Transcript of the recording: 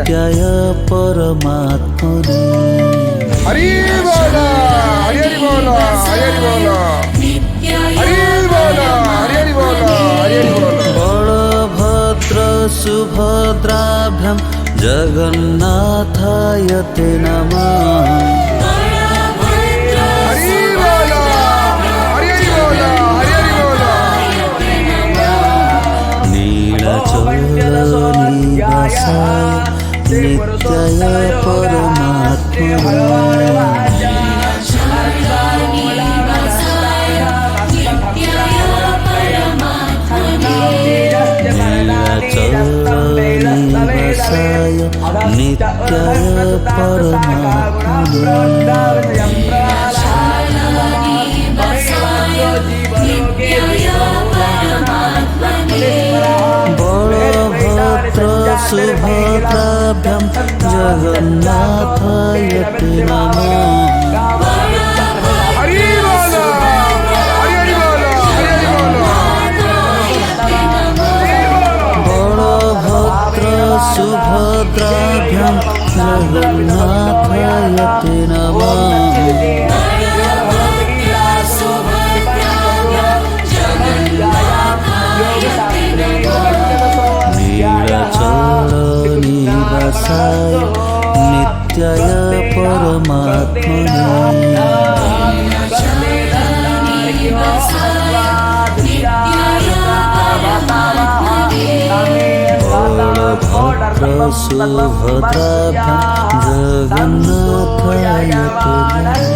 नित्याय परमात्मने हरि बोल हरि हरि बोल हरि हरि बोल हरि बोल हरि हरि बोल हरि हरि बोल बलभद्र सुभद्राभ्यां जगन्नाथाय ते नमः हरि बोल हरि हरि बोल हरि हरि बोल नीलचलनिवासाय नित्याय परमात्मने नीलचलनिवासाय नित्याय परमात्मने बलभद्र सुभद्राभ्यां जगन्नाथाय ते नमः हरि बोल हरि हरि बोल हरि हरि बोल बलभद्र सुभद्राभ्यां जगन्नाथाय ते नमः नीलचलनिवासाय नित्याय परमात्मने बलभद्र सुभद्राभ्यां जगन्नाथाय ते नमः